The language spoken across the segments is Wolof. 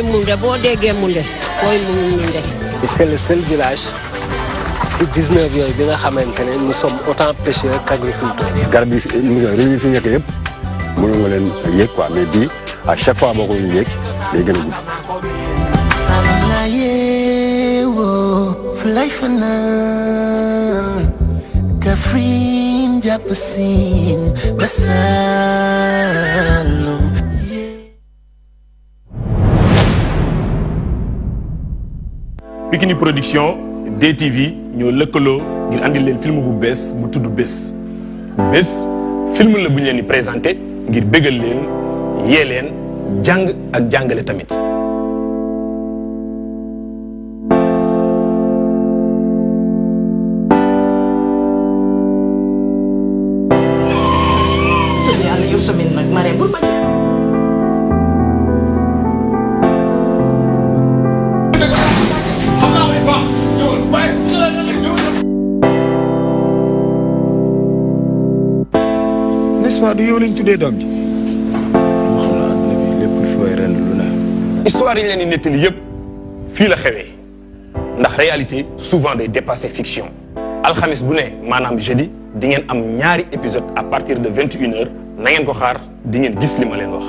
Moundé boo déggee Moundé Koy Moundé. C'est le seul village ci 19 yooyu bi nga xamante ne nous sommes autant pêcheurs qu'agriculteurs. garab yi réew yi fi nekk yëpp mënu nga leen yéeg quoi mais bii à chaque fois boo ko yéeg day gën a gudd. Pikini Production DTV ñoo lëkkaloo ngir andil leen film bu bees bu tudd Bés. Bés film la bu ñu leen di présenté ngir bégal leen yee leen jàng ak jàngale tamit. du yow lañ tuddee doom ji. xam naa ne lépp lu fooy ren lu ne. histoire yi leen di nettali yëpp fii la xewee ndax réalité souvent day dépasser fiction alxamis bu ne maanaam jeudi di ngeen am ñaari épisode à partir de 21h na ngeen ko xaar di ngeen gis li ma leen wax.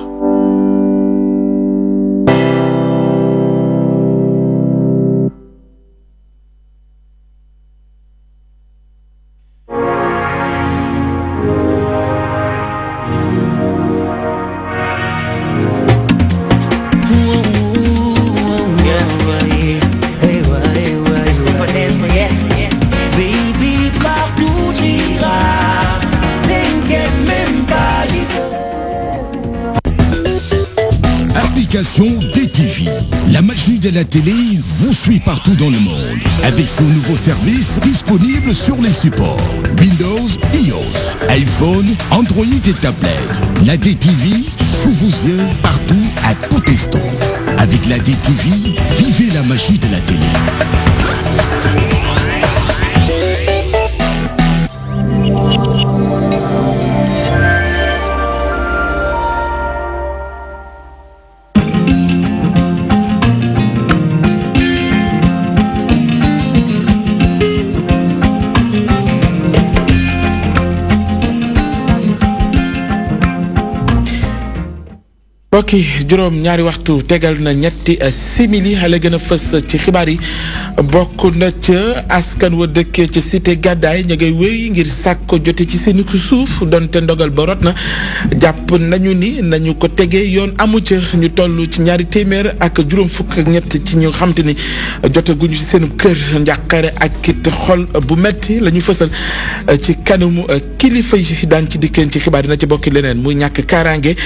DTV, la magie de la télé vous suit partout dans le monde avec son nouveau service disponible sur les supports Windows, iOS, iPhone, Android et tablette. La DTV sous vos yeux partout à tout instant. Avec la DTV, vivez la magie de la télé. ok juróom ñaari waxtu tegal na ñetti simili la gën a fës ci xibaar yi bokk na ca askan wa dëkkee ci cité gàddaay ña ngay wéy ngir sàkko jote ci seen suuf donte ndogal ba rot na jàpp nañu ni nañu ko tegee yoon amu ca ñu toll ci ñaari téeméer ak juróom fukk ak ñett ci ñu xam te ni jotaguñu ci seen kër njàqare ak it xol bu metti la ñu fësal ci kanamu kilifa yi daan ci dikkeen ci xibaar dina ci bokki leneen muy ñàkk kaaraange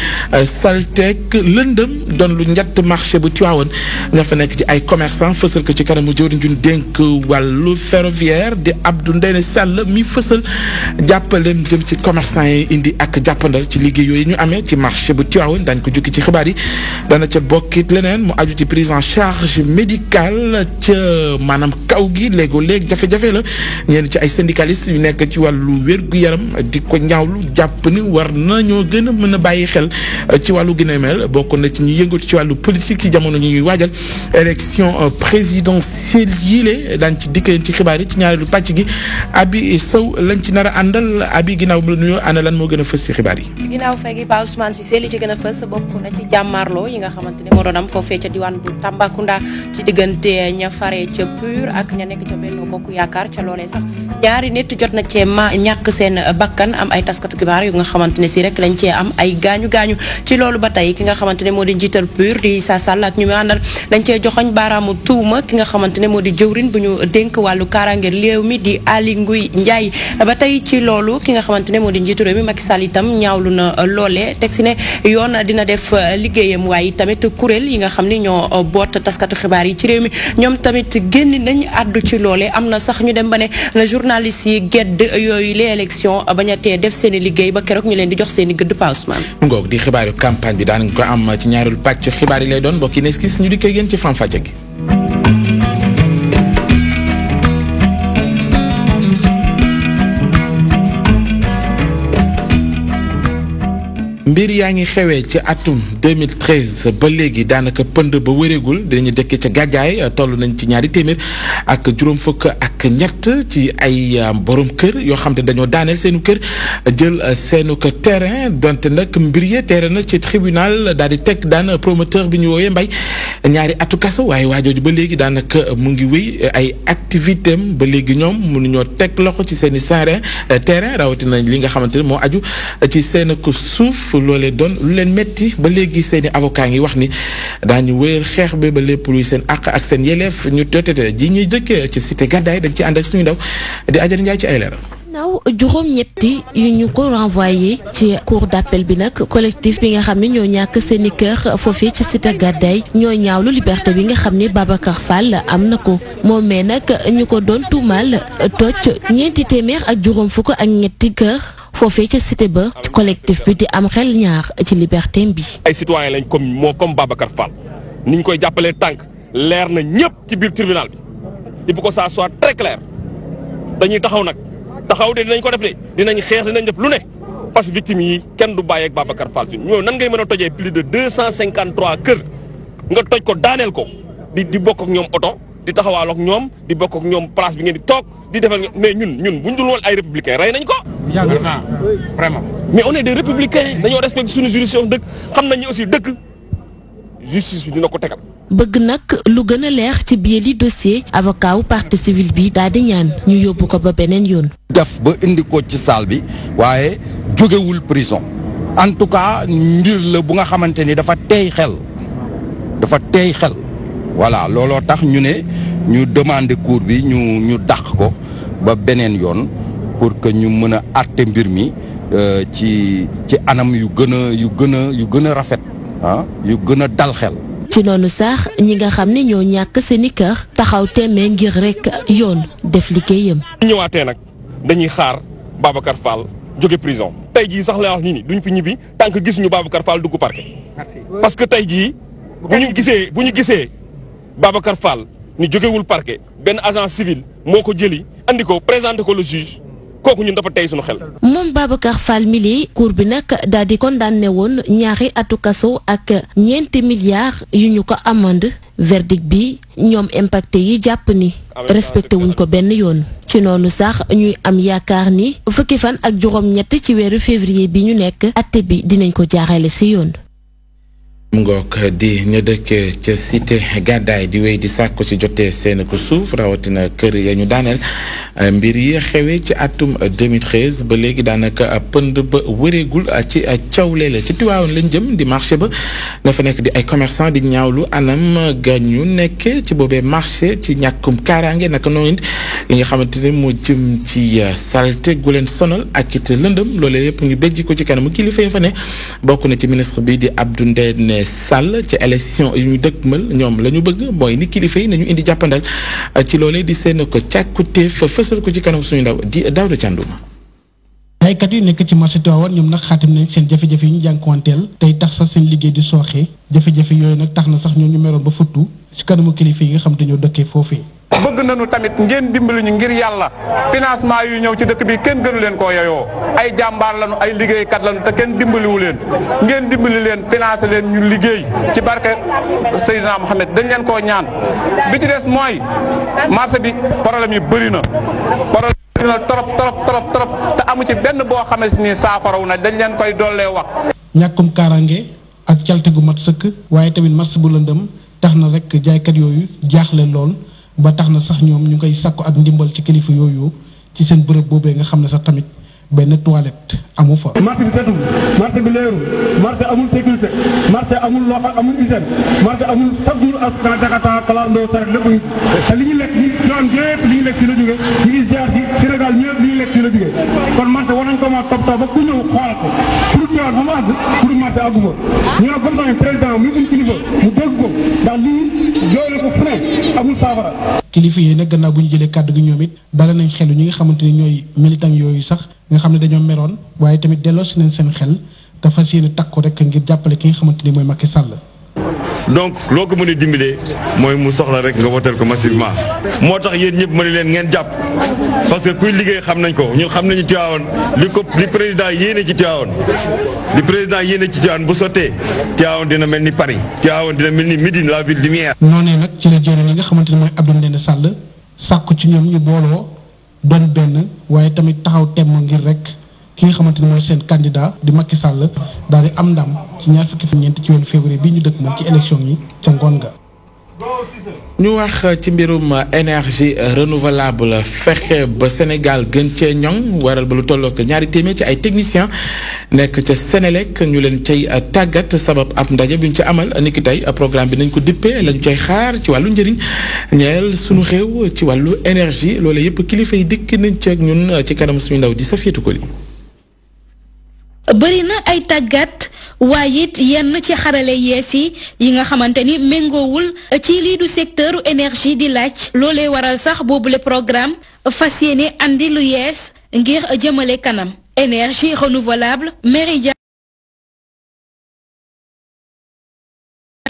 salteek lëndëm doon lu njatt marché bu Tivaouane nga fa nekk ci ay commerçant fësal ko ci kanamu jëwriñ ju dénk wàllu ferroviaire di Abdou Ndéné Sall mi fësal jàppaleem jëm ci commerçant yi indi ak jàppandal ci liggéey yooyu ñu amee ci marché bu Tivaouane dañ ko jukki ci xibaar yi dana ca bokkit leneen mu aju ci prise en charge médicale ca maanaam kaw gi léegi jafe-jafe la ñenn ci ay syndicalistes yu nekk ci wàllu wér-gu-yaram di ko ñaawlu jàpp ni war nañoo gën a mën a bàyyi xel ci wàllu gën a mel bokk na ci ñi yëngatu ci wàllu politique ci jamono ñi ñuy waajal élection présidentielle yile daan ci dikkeen ci xibaar yi ci ñaareelu pàcc gi Abi Sow lañ ci nar a àndal Abi ginnaaw mu la nuyoo ana lan moo gën a fës ci xibaar yi. ginnaaw fay gi Pa Ousmane Cissé li ci gën a fës bokk na ci jàmmarloo yi nga xamante ne moo doon am foofee ca diwaan bu Tambacounda ci diggante ña fare ca PUR ak ña nekk ca Benno Bokk Yaakaar ca loolee sax ñaari nit jot na cee ñàkk seen bakkan am ay taskatu xibaar yu nga xamante ne si rek lañ cee am ay gaañu ci loolu ba tey ki nga xamante ne moo di njiital PUR di Issa Sall ak ñu mu àndal dañ cee joxoñ baaraamu tuuma ki nga xamante ne moo di jëwrin bu ñu dénk wàllu kaaraange réew mi di Aly Ngouille Ndiaye ba tey ci loolu ki nga xamante ne moo di njiitu réew mi Macky Sall itam ñaawlu na loolee teg si ne yoon dina def liggéeyam waaye tamit kuréel yi nga xam ne ñoo boot taskatu xibaar yi ci réew mi ñoom tamit génn nañ àddu ci loolee am na sax ñu dem ba ne na journaliste yi gedd yooyu les élections bañ a tee def seen i liggéey ba keroog ñu leen di jox seen i gëdd Pa Ousmane ngoog di xibaaru campagne bi daan ko am ci ñaareelu pàcc xibaar yi lay doon mbokk yi ne gis ñu dikkee yéen ci faram-fàcce gi. mbir yaa ngi xewee ci atum 2013 ba léegi daanaka pënd ba wëreegul dinañu dëkkee ca gàddaay toll nañ ci ñaari téeméer ak juróom fukk ak ñett ci ay borom kër yoo xam te dañoo daaneel seenu kër jël seenu ko terrain donte nag mbir yee terrain na ci tribunal daal di teg daan promoteur bi ñu woowee Mbaye ñaari atu kaso waaye waajooju ba léegi daanaka mu ngi wéy ay activité am ba léegi ñoom mënuñoo teg loxo ci seen i terrain rawatina li nga xamante ne moo aju ci seen ko suuf loolee doon lu leen metti ba léegi seen i avocat ngi wax ni daañu wéyal xeex bi ba lépp luy seen àq ak seen yeleef ñu totete ji ñuy dëkk ci cité gàddaay dañ ci ànd ak suñu ndaw di Adja Ndiaye ci ay leeral. naaw juróom-ñetti yu ñu ko renvoyé ci cour d'appel bi nag collectif bi nga xam ne ñoo ñàkk seeni kër foofee ci cité gàddaay ñoo ñaawlu liberté bi nga xam ne Babacar Fall am na ko moom mais nag ñu ko doon tuumaal toj ñeenti téeméer ak juróom fukk ak ñetti kër foofee ca cité ba collectif bi di am xel ñaar ci liberté bi. ay citoyen lañ comme Babacar Fall ni ñu koy jàppalee tànk leer na ñëpp ci biir tribunal bi il faut que ça soit très clair dañuy taxaw nag. taxaw de dinañ ko def de dinañ xeex dinañ def lu ne parce que victimes yi kenn du bàyyi ak Babacar Fall ñoo nan ngay mën a tojee plus de 253 kër nga toj ko daaneel ko di bokk ak ñoom oto di taxawaal ak ñoom di bokk ak ñoom place bi ngeen di toog di defal mais ñun buñ dul woon ay républicains rey nañ ko. yàgg na vraiment. mais on est des républicains dañoo respecté suñu juridiction dëkk xam nañ ni aussi dëkk justice bi dina ko tegal. bëgg nag lu gën a leer ci biir li dossier avocat wu partie civile bi daal di ñaan ñu yóbbu ko ba beneen yoon. def ba indi ko ci salle bi waaye jógewul prison en tout cas mbir la bu nga xamante ni dafa teey xel voilà looloo tax ñu ne ñu demander cour bi ñu dàq ko ba beneen yoon pour que ñu mën a àtte mbir mi ci anam yu gën a rafet yu gën a dal xel. ci noonu sax ñi nga xam ne ñoo ñàkk seeni kër taxaw temee ngir rek yoon def liggéeyam. ñu ñëwaatee nag dañuy xaar Babacar Fall jóge prison tey jii sax la wax nii duñ fi ñibbi tant que gisuñu Babacar Fall dugg parquet. parce que tey jii bu ñu gisee Babacar Fall ni jógewul parquet benn agent civil moo ko jëli andi ko présenté ko le juge kooku ñun dafa tey suñu xel. moom Babacar Fall mili cour bi nag daal di condamné woon ñaari atu kaso ak ñeenti milliards yu ñu ko amande verdict bi ñoom impacté yi jàpp ni respecté wuñ ko benn yoon. ci noonu sax ñuy am yaakaar ni fukki fan ak juróom-ñett ci weeru février bi ñu nekk atte bi dinañ ko jaarale ci yoon. mu ngoog di ña dëkk ca cité gàddaay di wéy di sàkku ci jotee seen ko suuf rawatina kër ya ñu daaneel mbir yi xewee ci atum 2013 ba léegi daanaka pënd ba wëreegul ci cawle la ci Tiwaawan lañ jëm di marché ba dafa nekk di ay commerçant di ñaawlu anam ga ñu nekk ci boobee marché ci ñàkkum kaaraange naka noonu li nga xamante ne moo jëm ci salte gu leen sonal ak it lëndëm loolee yëpp ñu béjji ko ci kanamu kilifa yi fa ne bokk na ci ministre bi di Abdou Ndéné Sall ci élection yu ñu dëgmal ñoom la ñu bëgg mooy ni kilifa yi nañu indi jàppandal ci loolee di seen ko càkkutéef fësal ko ci kanam suñu ndaw di Daouda Thiandoum. jaaykat yi nekk ci marché Tivaouane ñoom nag xaatim nañ seen jafe-jafe yi ñu jànkuwanteel tey tax sax seen liggéey di sooxee jafe-jafe yooyu nag tax na sax ñoom ñu meroon ba futtu ci kanamu kilifa yi nga xam te ñoo dëkkee foofii. bëgg nañu tamit ngeen dimbali ñu ngir yàlla financement yu ñëw ci dëkk bi kenn gënu leen koo yoyoo ay jàmbaar lañu ay liggéeykat lañu te kenn dimbaliwu leen ngeen dimbali leen financé leen ñu liggéey ci barke Seydina Mohamed dañ leen koo ñaan bi ci des mooy marché bi problème yi bëri na trop te amu ci benn boo xamee si ni saafaraw na dañ leen koy dollee wax. ñàkkum kaaraange ak calte gu mat sëkk waaye tamit marché bu lëndëm tax na rek jaaykat yooyu jaaxle lool. ba tax na sax ñoom ñu ngay sàkku ak ndimbal ci kilifa yooyu ci seen bërëb boobee nga xam ne sax tamit benn toilette amu fa. marché bi setul marché bi leerul marché amul sécurité marché amul loxo amul hygiène marché amul chaque jour askan Jakarta kalandoo saret lépp ngi te li ñu lekk ñi ñoom ñëpp li ñu lekk ci la jógee ñu ngi jaar ci Sénégal ñëpp li ñu lekk ci la jógee kon marché war nañ ko ma toppatoo ba ku ñëw xool ko pour teewal ba mu àgg pour marché àggu fa ñu ne comme ça président muy um kilifa mu dégg ko ndax lii jooy na ko fu ne amul saafara. kilifa yi nag gannaaw bu ñu jëlee kàddu gi ñoom it dala nañ xelu ñi nga xamante ni ñooy militant yooyu sax nga xam ne dañoo meroon waaye tamit delloo si nañ seen xel te fas yéene takku rek ngir jàppale ki nga xamante ni mooy Macky Sall. donc loo ko mën a dimbalee mooy mu soxla rek nga wooteel ko massivement moo tax yéen ñëpp mën leen ngeen jàpp parce que kuy liggéey xam nañ ko ñun xam nañu Tivaouane li président yéene ci Tivaouane bu sottee Tivaouane dina mel ni Paris Tivaouane dina mel ni Médine la ville lumière. noonee nag ci la jëriñ li nga xamante ne mooy Abdou Ndéné Sall sàkku ci ñoom ñu booloo doon benn waaye tamit taxaw temm ngir rek ki nga xamante ne mooy seen candidat di Macky Sall daal di am ndam ci 24 ci weeru février bi ñu dëkk moom ci élection yi ca ngoon ga. ñu wax ci mbirum énergie renouvelable fexe ba Sénégal gën cee ñoŋ waral ba lu tollook 200 ci ay techniciens nekk ca Sénélec ñu leen cay tàggat sabab ab ndaje bi ñu ci amal niki tey programme bi nañ ko dippee lañu cay xaar ci wàllu njëriñ ñeel sunu réew ci wàllu énergie loolu yëpp kilifa yi dikk nañ ci ak ñun ci kanam suñu ndaw di Safiatou Koli. bëri na ay tàggat waaye it yenn ci xarale yees yi nga xamante ni méngoowul ci lii du secteur énergie di laaj loolee waral sax boobule programme fas yéene andi lu yees ngir jëmale kanam énergie renouvelable Méridien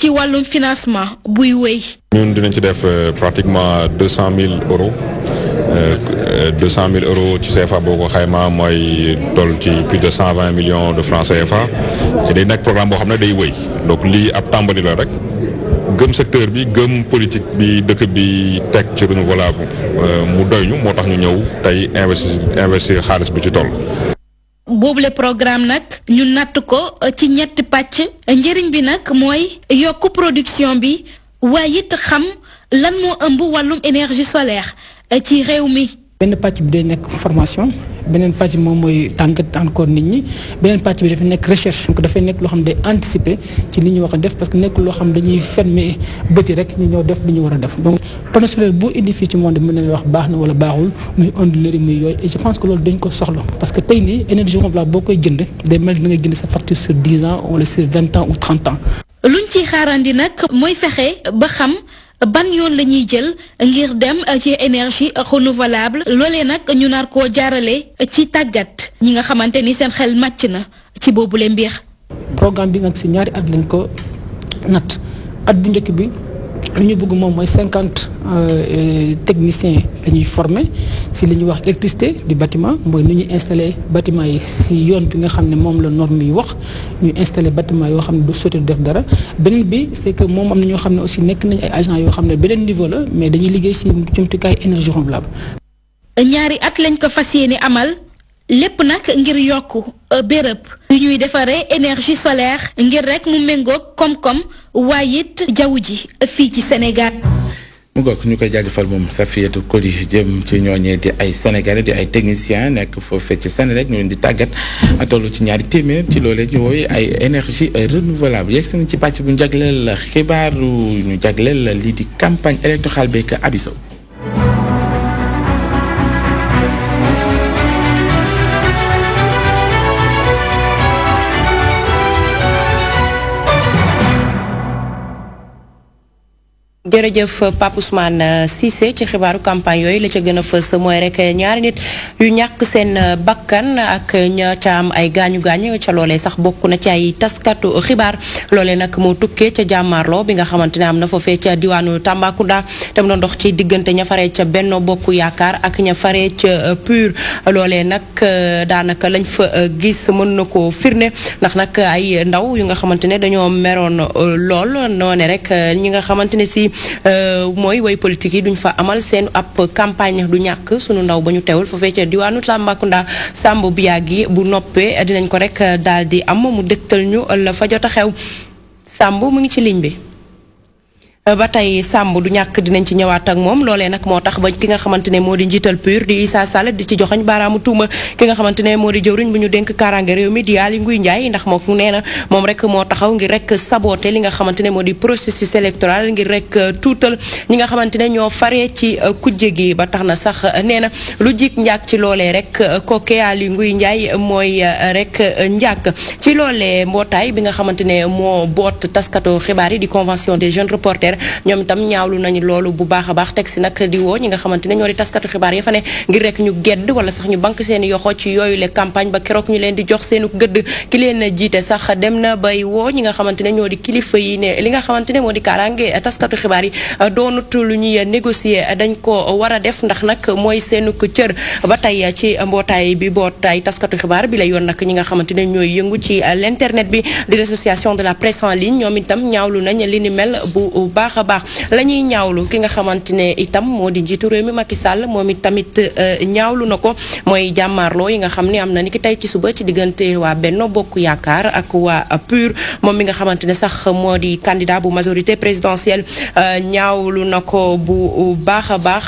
ci wàllum financement buy wéy. ñun dinañ ci def pratiquement 200 000 euros. 200 000 euros ci CFA boo ko xayma mooy toll ci plus de 120 millions de francs CFA et day nekk programme boo xam ne day wëy donc lii ab tàmbali la rek gëm secteur bi gëm politique bi dëkk bi teg ci renouvelable mu doy ñu moo tax ñu ñëw tey investir xaalis bu ci toll. boobule programme nag ñu natt ko ci ñetti pàcc njëriñ bi nag mooy yokk production bi waaye it xam lan moo ëmb wàllum énergie solaire ci réew mi. benn pàcc bi day nekk formation beneen pàcc bi moom mooy tàngat encore nit ñi beneen pàcc bi dafay nekk recherche donc dafay nekk loo xam ne day anticiper ci li ñu wax a def parce que nekk loo xam dañuy fermer bëti rek ñu ñëw def li ñu war a def donc panneau solaire boo indi fii ci monde mën na wax baax na wala baaxul muy onduleur muy yooyu et je pense que loolu dañ ko soxla parce que tey nii énergie renouvelable boo koy jënd day mel ni da ngay jënd sa facture sur 10 ans wala sur 20 ans ou 30 ans. luñ ci xaarandi nag mooy fexe ba xam. ban yoon la ñuy jël ngir dem ci énergie renouvelable loolee nag ñu nar koo jaarale ci tàggat ñi nga xamante ni seen xel màcc na ci boobule mbir. programme bi nag si ñaari at lañ ko natt at bu njëkk bi lu ñu bëgg moom mooy 50 techniciens la ñuy former si li ñuy wax électricité du bâtiment mooy nu ñuy installer bâtiment yi si yoon bi nga xam ne moom la norme yi wax ñu installer bâtiment yoo xam ne du sotti du def dara beneen bi c'est que moom am na ñoo xam ne aussi nekk nañ ay agents yoo xam ne beneen niveau la mais dañuy liggéey si jumtukaay énergie renouvelable. ñaari at lañ ko fas yéene amal lépp nag ngir yokku béréb yu ñuy defaree énergie solaire ngir rek mu méngoog koom-koom waaye it jaww ji fii ci Sénégal. mu ngoog ñu koy jaajëfal moom Safiatou Koli jëm ci ñooñee di ay Sénégalais di ay techniciens nekk foofee ci Sénégal ñu leen di tàggat toll ci 200 ci loolee ñu woowee ay énergie renouvelable yegg nañ ci pàcc bu ñu jagleel xibaaru ñu jagleel lii di campagne électorale beeg Abisso. jërëjëf Pape Ousmane Cissé ci xibaaru campagne yooyu la ca gën a fës mooy rek ñaari nit yu ñàkk seen bakkan ak ña ca am ay gaañu gaañ ca loolee sax bokk na ci ay taskatu xibaar loolee nag moo tukkee ca jàmmaarloo bi nga xamante ne am na foofee ca diwaanu Tambacounda te mu doon dox ci diggante ña faree ca Benno Bokk Yaakaar ak ña faree ca PUR loolee nag daanaka lañ fa gis mën na ko firnde ndax nag ay ndaw yu nga xamante ne dañoo meroon lool noone rek ñi nga xamante ne si mooy way politique yi duñ fa amal seen ab campagne du ñàkk sunu ndaw ba ñu teewul foofee ca diwaanu Tambacounda Samb Biag yi bu noppee dinañ ko rek daal di am mu dëgtal ñu la fa jot a xew Samb mu ngi ci ligne bi. ba tey Samb du ñàkk dinañ ci ñëwaat ak moom loolee nag moo tax ba ki nga xamante ne moo di njiital PUR di Issa Sall di ci joxañ baaraamu tuuma ki nga xamante ne moo di jëwriñ bu ñu dénk kaaraange réew mi di Aly Ngouille Ndiaye ndax moom nee na moom rek moo taxaw ngir rek saboter li nga xamante ne moo di processus électoral ngir rek tuutal ñi nga xamante ne ñoo faree ci kujje gi ba tax na sax nee na lu jik njaag ci loolee rek kooke Aly Ngouille Ndiaye mooy rek njaag ci loolee mbootaay bi nga xamante ne moo boot taskatu xibaar yi di convention des jeunes reporters ñoom itam ñaawlu nañu loolu bu baax a baax teg si nag di woo ñi nga xamante ne ñoo di taskatu xibaar ya fa ne ngir rek ñu gedd wala sax ñu bank seen yoxo ci yooyu le campagne ba keroog ñu leen di jox seenu gëdd ki leen jiite sax dem na bay woo ñi nga xamante ne ñoo di kilifa yi ne li nga xamante ne moo di kaaraange taskatu xibaar yi doonut lu ñuy négocier dañ ko war a def ndax nag mooy seenu cër ba tey ci mbootaay bi bootaay taskatu xibaar bi la yoon nag ñi nga xamante ne ñooy yëngu ci l'internet bi di l'association de la presse en ligne ñoom itam ñaawlu nañ li ni mel bu baax a baax la ñuy ñaawlu ki nga xamante ne itam moo di njiitu réew mi Macky Sall moom it tamit ñaawlu na ko mooy jàmmaarloo yi nga xam ne am na ni ki tey ci suba ci diggante waa Benno Bokk Yaakaar ak waa PUR moom mi nga xamante ne sax moo di candidat bu majorité présidentielle ñaawlu na ko bu baax a baax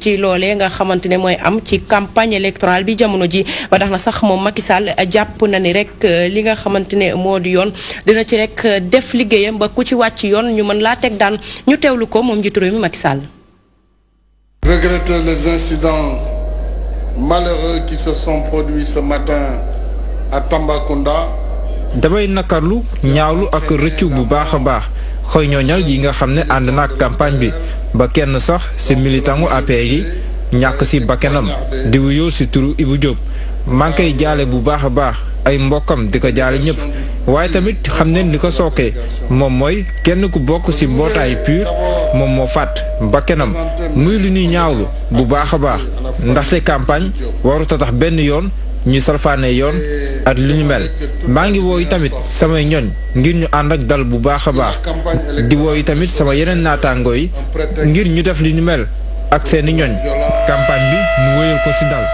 ci loolee nga xamante ne mooy am ci campagne électorale bi jamono ji ba tax na sax moom Macky Sall jàpp na ni rek li nga xamante ne moo di yoon dina ci rek def liggéeyam ba ku ci wàcc yoon ñu mën laa teg daan ñu teewlu ko moom njiitu réew mi Macky Sall. Regretter les incidents malheureux qui se sont produits ce matin à Tambacounda. damay nakarlu ñaawlu ak rëccu bu baax a baax xëy ñooñal yi nga xam ne ànd na ak campagne bi ba kenn sax ci militangu APR yi ñàkk ci bakkanam di wuyoo ci turu Ibou Diop maa ngi koy jaale bu baax a baax ay mbokkam di ko jaale ñëpp waaye tamit xam ne li ko sookee moom mooy kenn ku bokk ci mbootaay PUR moom moo faat bakkanam muy lu ñuy ñaawlu bu baax a baax ndaxte campagne warut a tax benn yoon ñu salfaane yoon ak li ñu mel maa ngi wooyu tamit samay ñoñ ngir ñu ànd ak dal bu baax a baax di wooyu tamit sama yeneen naataangoo yi ngir ñu def li ñu mel ak seeni ñoñ campagne bi ñu wéyal ko ci dal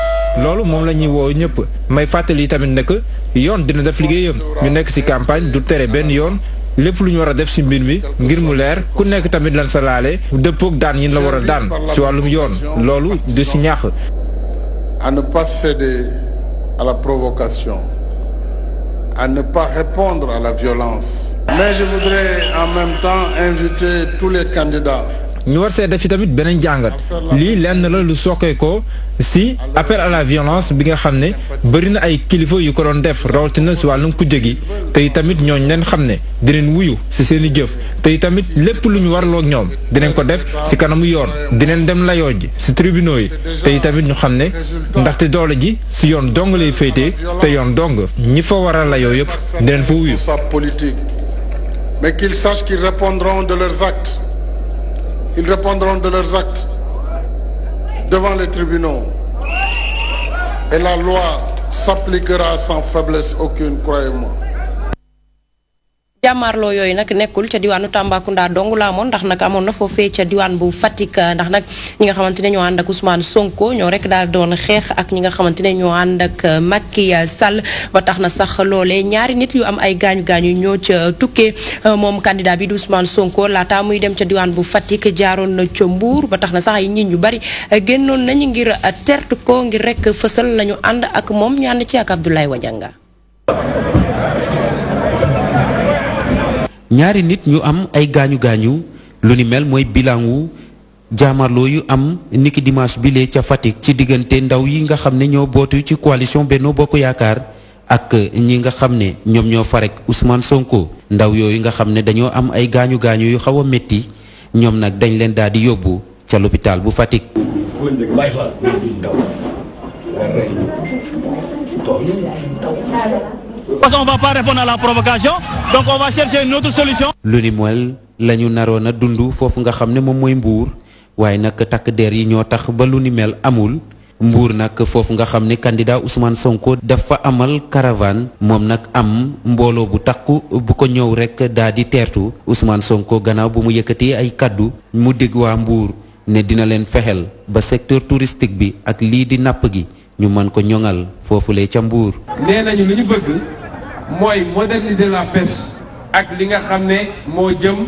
loolu moom la ñuy woowu ñëpp may fàttali tamit ne que yoon dina def liggéeyam ñu nekk ci campagne du tere benn yoon lépp lu ñu war a def ci mbir mi ngir mu leer ku nekk tamit lan sa laale dëppook daan yi la war a daan ci wàllum yoon loolu du ci ñaax. À ne pas céder à la provocation, à ne pas répondre à la violence. Mais je voudrais en même temps inviter tous les candidats. ñu war see def ci tamit beneen jàngat lii lenn la lu sokkee ko ci appel à la violence bi nga xam ne bëri na ay kilifa yu ko doon def rawatina ci wàllum kujje gi te tamit ñooñ leen xam ne dinañ wuyu ci seeni jëf te tamit lépp lu ñu warloo ak ñoom dinañ ko def ci kanamu yoon dinañ dem layoo ji ci tribunaux yi te tamit ñu xam ne ndaxte doole ji ci yoon dong lay féetee te yoon dong ñi fa war a layoo yëpp dinañ fa wuyu. Politique, mais qu'ils sachent qu'ils répondront de leurs actes. Ils répondront de leurs actes devant les tribunaux. Et la loi s'appliquera sans faiblesse aucune, croyez-moi. jàmmaarloo yooyu nag nekkul ca diwaanu Tambacounda dong la amoon ndax nag amoon na foofee ca diwaan bu Fatick ndax nag ñi nga xamante ne ñoo ànd ak Ousmane Sonko ñoo rek daal doon xeex ak ñi nga xamante ne ñoo ànd ak Macky Sall ba tax na sax loolee ñaari nit yu am ay gaañu-gaañu ñoo ca tukkee moom candidat bi di Ousmane Sonko laata muy dem ca diwaan bu Fatick jaaroon na ca Mbour ba tax na sax ay nit ñu bari génnoon nañu ngir tertu ko ngir rek fësal lañu ànd ak moom ñu ànd ci ak Abdoulaye Wadianga. ñaari nit ñu am ay gaañu-gaañu lu ni mel mooy bilan wu jaamarloo yu am niki dimanche bile ca Fatick ci diggante ndaw yi nga xam ne ñoo bootu ci coalition Benno Bokk Yaakaar ak ñi nga xam ne ñoom ñoo farek Ousmane Sonko ndaw yooyu nga xam ne dañoo am ay gaañu-gaañu yu xaw a métti ñoom nag dañ leen daal di yóbbu ca l'hôpital bu Fatick. Parce qu'on va pas répondre à la provocation, donc on va chercher une autre solution. lu ni mel la ñu naroon a dund foofu nga xam ne moom mooy Mbour waaye nag takk der yi ñoo tax ba lu ni mel amul Mbour nag foofu nga xam ne candidat Ousmane Sonko dafa amal caravane moom nag am mbooloo bu takku bu ko ñëw rek daa di teertu Ousmane Sonko gannaaw bu mu yëkkatee ay kaddu mu dégg waa Mbour ne dina leen fexel ba secteur touristique bi ak lii di napp gi ñu mën ko ñoŋal foofulee ca Mbour. nee nañu li ñu bëgg mooy moderniser la pêche ak li nga xam ne moo jëm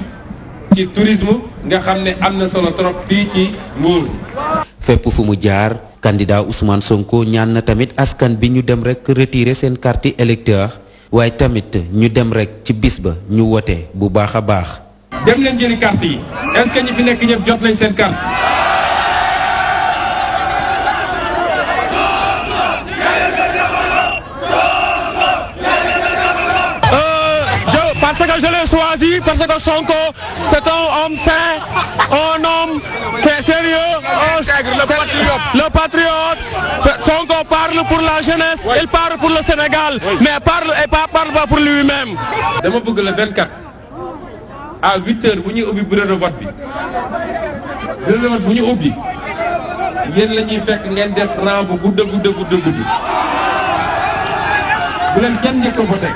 ci tourisme nga xam ne am na solo trop fii ci Mbour. fépp fu mu jaar candidat Ousmane Sonko ñaan na tamit askan bi ñu dem rek retirer seen carte électeur waaye tamit ñu dem rek ci bis ba ñu wote bu baax a baax. dem leen jëli carte yi est-ce que ñi fi nekk ñëpp jot nañ seen carte. Parce que je le sois choisi parce que Sonko, c'est un homme sain, un homme sérieux, le patriote. Sonko parle pour la jeunesse, il parle pour le Sénégal, mais parle pas pour lui-même. dama bëgg le 24 à 8h bu ñuy ubbi bureau de vote bi bureau de vote bu ñu ubbi yéen la ñuy fekk ngeen def rang bu gudd bu leen kenn njëkk a voté.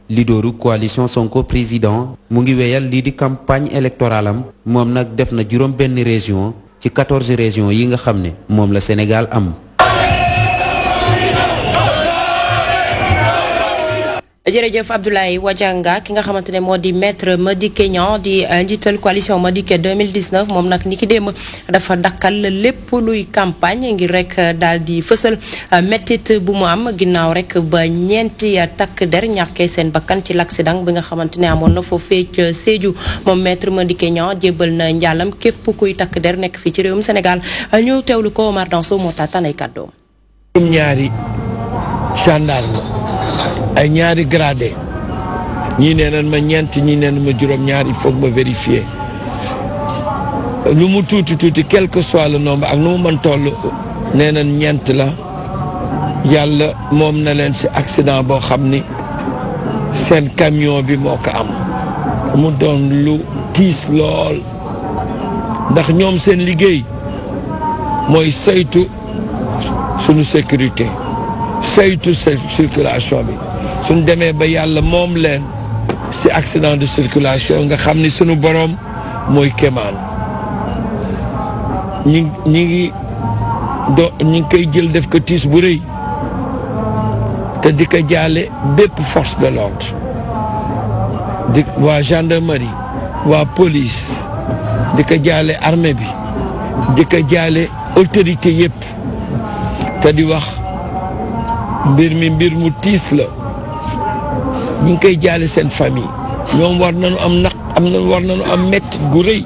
leaderu coalition Sonko président mu ngi wéyal lii di campagne électorale am moom nag def na juróom benn région ci 14 régions yi nga xam ne moom la Sénégal am. jërëjëf Abdoulaye Wadianga ki nga xamante ne moo di maître Madické Niang di njiital coalition Madické 2019 moom nag ni ki démb dafa dakkal lépp luy campagne ngir rek daal di fësal mettit bu mu am ginnaaw rek ba ñeenti takk der ñàkkee seen bakkan ci l'accident bi nga xamante ne amoon na foofee ca Sédhiou moom maître Madické Niang jébbal na njàllam képp kuy takk der nekk fii ci réewum Sénégal ñu teewlu ko Omar Danso moo taataan ay kàddoom. ñaari gendarme ay ñaari gradé ñii nee nañ ma ñeent ñii nee nañ ma juróom-ñaar il faut ma vérifier lu mu tuuti quel que soit le nombre ak nu mu mën toll nee nañ ñeent la yàlla moom na leen ci accident boo xam ni seen camion bi moo ko am mu doon lu tiis lool ndax ñoom seen liggéey mooy saytu suñu sécurité saytu circulation bi suñ demee ba yàlla moom leen ci accident de circulation nga xam ni sunu boroom mooy kéemaan ñi ngi koy jël def ko tiis bu rëy te di ko jaale bépp force de l'ordre di waa gendarmerie waa police di ko jaale armée bi di ko jaale autorité yépp te di wax mbir mu tiis la ñu ngi koy jaale seen famille ñoom war nañu war nañu am mettit gu rëy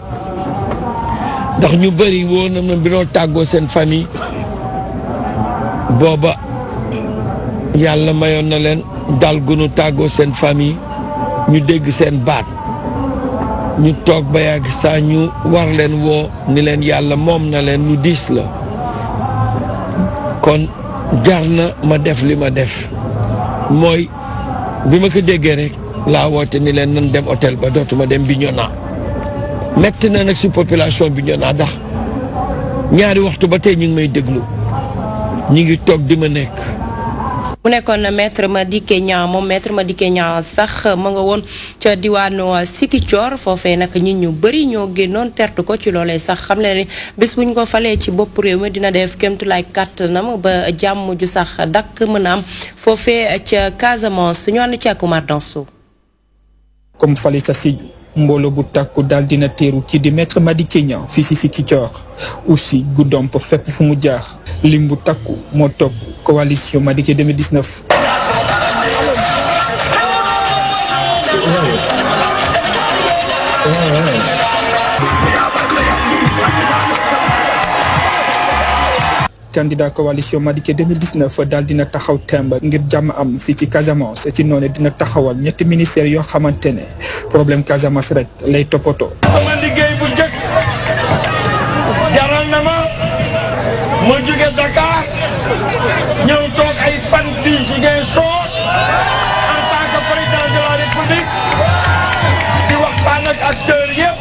ndax ñu bëri woo na bi noo tàggoo seen famille booba yàlla mayoon na leen dal gu nu tàggoo seen famille ñu dégg seen baat ñu toog ba yàgg saa ñu war leen woo ni leen yàlla moom na leen lu diis la kon jar na ma def li ma def mooy bi ma ko déggee rek laa woote ni leen nan dem hôtel ba dootuma dem Bignona metti na nag ci population Bignona ndax ñaari waxtu ba tey ñu ngi may déglu ñu ngi toog di ma nekk. mu nekkoon maître Madické Niang moom maître Madické Niang sax ma nga woon ca diwaanu Sikicoor foofee nag nit ñu bëri ñoo génnoon tertu ko ci loolee sax xam ne ni bés bu ñu ko falee ci bopp réew mi dina def kéemtulaay kàttanam ba jàmm ju sax dakk mën a am foofee ca Casamance ñu ànd ci ak Oumar Danso. comme fale sa si mbooloo bu tàkku daal dina teeru ci di maître Madické Niang fii si Sikicoor aussi guddomp fépp fu mu jaar lim bu takku moo topp coalition Madické 2019. candidat coalition Madické 2019 daal dina taxaw temb ngir jàmm am fii ci Casamance ci noonu dina taxawal ñetti ministères yoo xamante ne problème Casamance rek lay toppatoo. sama liggéey bu njëkk jaral na ma jóge Dakar ñëw toog ay fan fii Ziguinchor en tant que président de la République di waxtaan ak acteurs yëpp.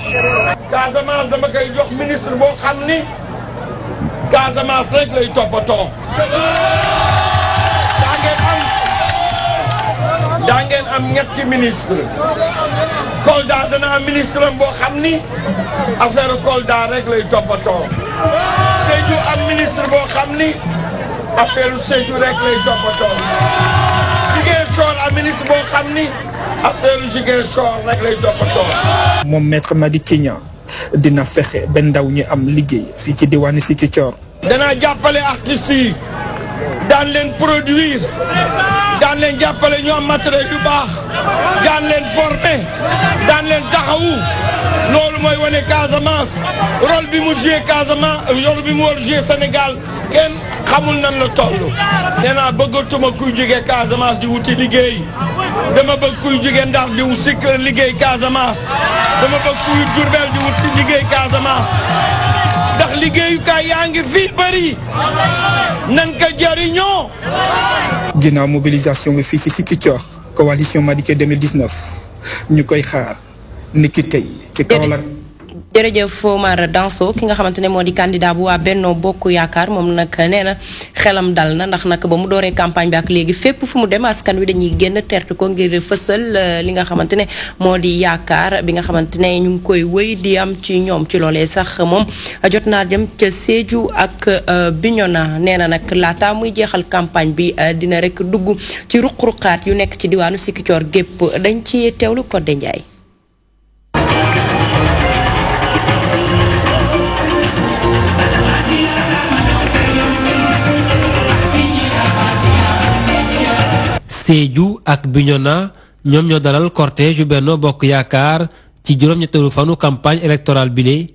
Casamance dama koy jox ministre boo xam ni Casamance rek lay toppatoo. daa ngeen am ñetti ministre Kolda dana am ministre am boo xam ni affaire Kolda rek lay toppatoo. Sédhiou am ministre boo xam ni affaire Sédhiou rek lay toppatoo. Ziguinchor am ministre boo xam ni affaire Ziguinchor rek lay toppatoo. moom maître Madické Niang dina fexe ba ndaw ñi am liggéey fii ci diwaanu Sikicoor. danaa jàppale artistes yi daan leen produire daan leen jàppale ñu am matériel yu baax daan leen former daan leen taxawu loolu mooy wane Casamance rôle bi mu joué Casamance rôle bi mu war joué Sénégal kenn xamul nan la toll nee naa bëggatuma kuy jógee Casamance di wuti liggéey dama bëgg kuy jóge Ndar di wut si kër liggéey Casamance dama bëgg kuy Diourbel di wut si liggéey Casamance ndax liggéeyukaay yaa ngi fii bëri nan ko jariñoo. ginnaaw mobilisation bi fii ci Ziguinchor coalition Madické 2019 ñu koy xaar niki tey ci Kaolack. jërëjëf Omar Danso ki nga xamante ne moo di candidat bu waa Benno Bokk Yaakaar moom nag nee na xelam dal na ndax nag ba mu dooree campagne bi ak léegi fépp fu mu dem askan wi dañuy génn tertu ko ngir fësal li nga xamante ne moo di yaakaar bi nga xamante ne ñu ngi koy wëy di am ci ñoom ci loolee sax moom jot naa dem ca Sédhiou ak Bignona nee na nag laata muy jeexal campagne bi dina rek dugg ci ruq-ruqaat yu nekk ci diwaanu Ziguinchor gépp dañ ci teewlu Codé Ndiaye. Sédhiou ak Bignona ñoom ñoo dalal cortège yu Benno Bokk Yaakaar ci juróom-ñetteelu fanu campagne électorale bile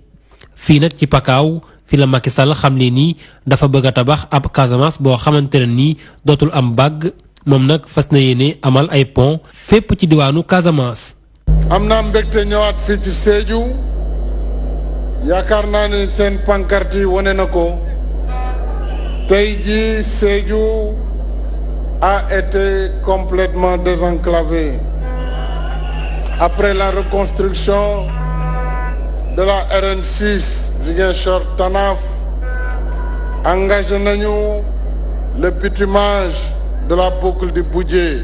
fii nag ci Pakaaw fi la Macky Sall xam ne nii dafa bëgg a tabax ab Casamance boo xamante ne nii dootul am bàgg moom nag fas na yéene amal ay pont fépp ci diwaanu Casamance. am naa mbégte ñëwaat fii ci Sédhiou yaakaar naa ne seen pancarte yi wane na ko tey jii Sédhiou a été complètement désenclavé. Après la reconstruction de la RN6 Ziguinchor Tanaf, engagé nañu le bitumage de la boucle du Boudjé.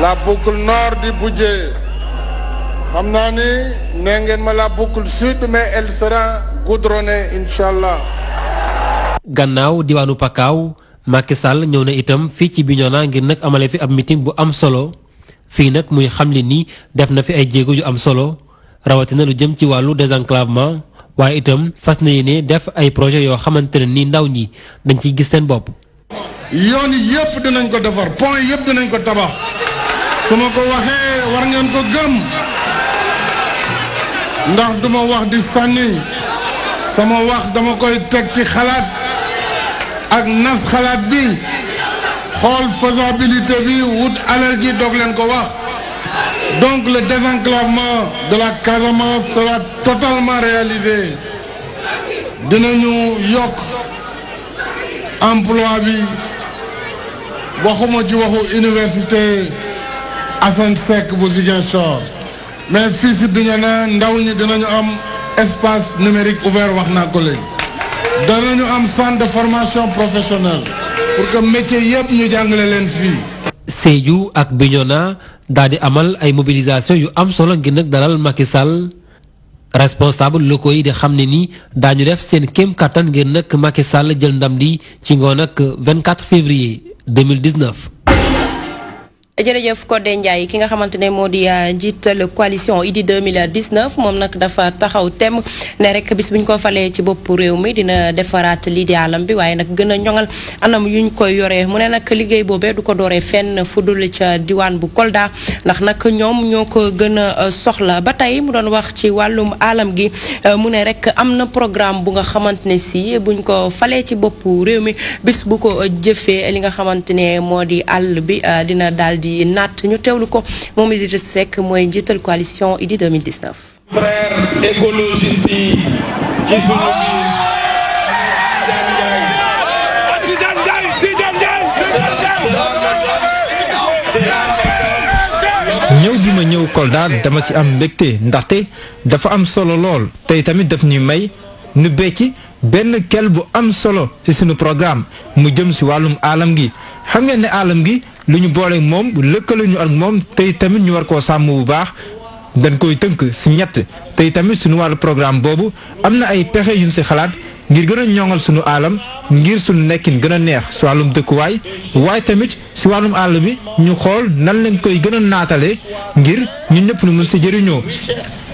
La boucle nord du Boudjé. xam naa ni nee ngeen ma la boucle sud mais elle sera goudronnée Inch'Allah. gannaaw diwaanu Pakaaw Macky Sall ñëw na itam fii ci Bignona ngir nag amale fi ab meeting bu am solo fii nag muy xamle ni def na fi ay jéego yu am solo rawatina lu jëm ci wàllu désenclavement waaye itam fas na yéene def ay projet yoo xamante ne ni ndaw ñi dañ ciy gis seen bopp. yoon yi yëpp dinañ ko defar pont yëpp dinañ ko tabax su ma ko waxee war ngeen ko gëm ndax duma wax di sànni sama wax dama koy teg ci xalaat. ak nas xalaat bi xool faisabilité bi wut alal ji doog leen ko wax donc le désenclavement de la Casamance sera totalement réalisé dinañu yokk emploi bi waxuma ci waxu université Assane Seck bu Ziguinchor mais fii si Bignona ndaw ñi dinañu am espace numérique ouvert wax naa ko léegi danañu am centre de formation professionnelle pour que métier yëpp ñu jàngale leen fii. Sédhiou ak Bignona daal di amal ay mobilisation yu am solo ngir nag dalal Macky Sall responsable locaux yi di xam ne ni daañu def seen kéem kattan ngir nag Macky Sall jël ndam li ci ngoon ak 24 février 2019. jërëjëf Codé Ndiaye ki nga xamante ne moo di njiital coalition Idy 2019 moom nag dafa taxaw tem ne rek bis bu ñu ko falee ci bopp réew mi dina defaraat l'idéalam bi waaye nag gën a ñoŋal anam yuñ koy yoree mu ne nag liggéey boobee du ko dooree fenn fudul ca diwaan bu Kolda ndax nag ñoom ñoo ko gën a soxla ba tey mu doon wax ci wàllum alam gi mu ne rek am na programme bu nga xamante ne si buñ ko falee ci bopp réew mi bis bu ko jëfee li nga xamante ne moo di àll bi dina daal di naat ñu teewlu ko moom Idrissa Seck mooy njiital coalition Idy 2019. frère écologiste yi ci sunu ñëw bi ma ñëw Kolda dama ci am mbégte ndaxte dafa am solo lool tey tamit daf ñuy may nu becci benn kel bu am solo ci sunu programme mu jëm ci wàllum alam gi xam ngeen ne alam gi lu ñu boole moom lëkkale ñu ak moom tey tamit ñu war koo sàmm bu baax dañ koy tënk ci ñett tey tamit sunu wàllu programme boobu am na ay pexe yuñ ci xalaat ngir gën a ñoŋal sunu alam ngir sunu nekkin gën a neex ci wàllum dëkkuwaay waaye tamit ci wàllum àll bi ñu xool nan lañ koy gën a naatalee ngir ñun ñëpp nu mun ci jëriñoo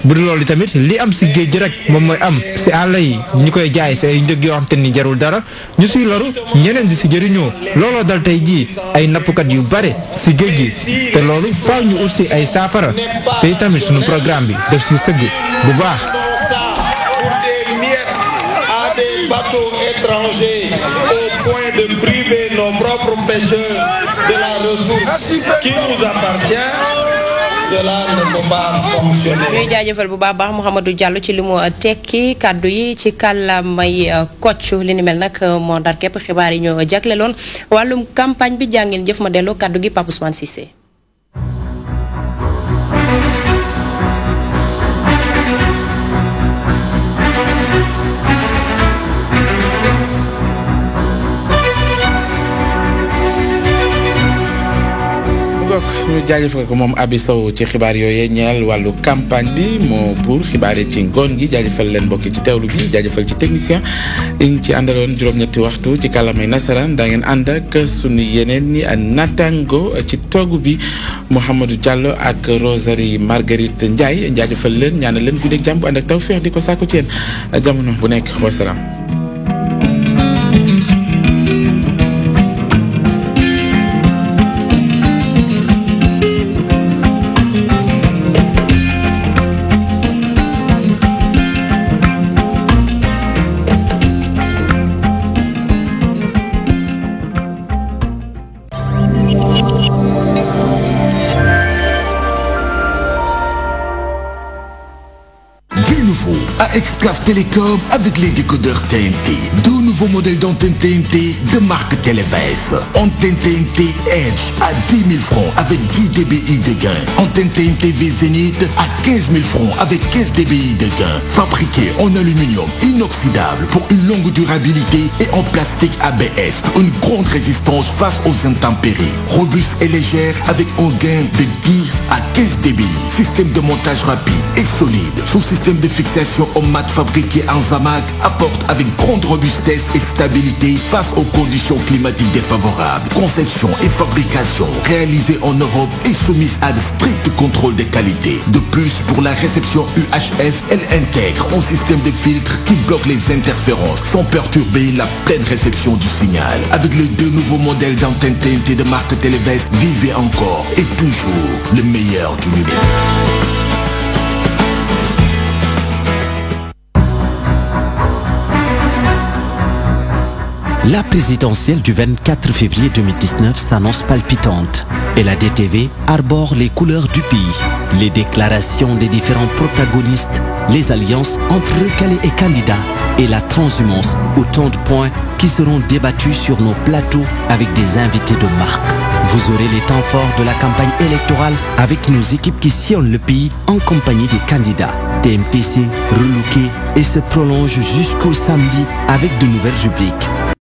bu dul loolu tamit li am ci géej gi rek moom mooy am ci àll yi ñu koy jaay ci ay njëg yoo xam te ni jarul dara ñu ciy loru ñeneen di ci jëriñoo looloo dal tey jii ay nappkat yu bare ci géej gi te loolu faaw ñu ut ci ay saafara te tamit sunu programme bi def ci sëgg bu baax. bateaux étrangers au point de priver nos propres pêcheurs de la ressource qui nous appartient, cela ne peut pas fonctionner. ñuy jaajëfal bu baax Mouhamadou Diallo ci li mu tekki kaddu yi ci kàllaamay Kocc li ni mel nag moo ndar képp xibaar yi ñoo jagleloon wàllum campagne bi jàngeen jëf ma delloo kaddu gi Pape Ousmane Cissé. ñu jaajëfal ko moom Abi Sow ci xibaar yooyee ñeel wàllu campagne bi moo pour xibaar yi ci ngoon gi jaajëfal leen mbokki ci teewlu bi jaajëfal ci technicien yi ñu ci àndaloon juróom-ñetti waxtu ci kàllaamay nasaraan daa ngeen ànd ak sunu yeneen ni natango ci toogu bi Mouhamadou Diallo ak Rosalie Marguerite Ndiaye jaajëfal leen ñaanal leen guddeeg jàmm bu ànd ak tawfeex di ko sàkku ci yéen jamono bu nekk wasalaam. Exclave Télécom avec les décodeurs TNT. Deux nouveaux modèles d'antenne TNT de marque Televès. Antenne TNT Edge à 10 000 francs avec 10 dBi de gain. Antenne TNT V Zénith à 15 000 francs avec 15 dBi de gain. Fabriqué en aluminium inoxydable pour une longue durabilité et en plastique ABS. Une grande résistance face aux intempéries. Robuste et légère avec un gain de 10 à 15 dBi. Système de montage rapide et solide. Sous système de fixation en mat fabriqué en Zamac apporte avec grande robustesse et stabilité face aux conditions climatiques défavorables. Conception et fabrication réalisée en Europe et soumise à de stricts contrôles de qualité. De plus, pour la réception UHF, elle intègre un système de filtre qui bloque les interférences sans perturber la pleine réception du signal. Avec les deux nouveaux modèles d'antenne TNT de marque Televest, vivez encore et toujours le meilleur du numérique. La présidentielle du 24 février 2019 s'annonce palpitante et la DTV arbore les couleurs du pays. Les déclarations des différents protagonistes, les alliances entre recalés et candidats et la transhumance, autant de points qui seront débattus sur nos plateaux avec des invités de marque. Vous aurez les temps forts de la campagne électorale avec nos équipes qui sillonnent le pays en compagnie des candidats. TMTC, relooké et se prolonge jusqu'au samedi avec de nouvelles rubriques.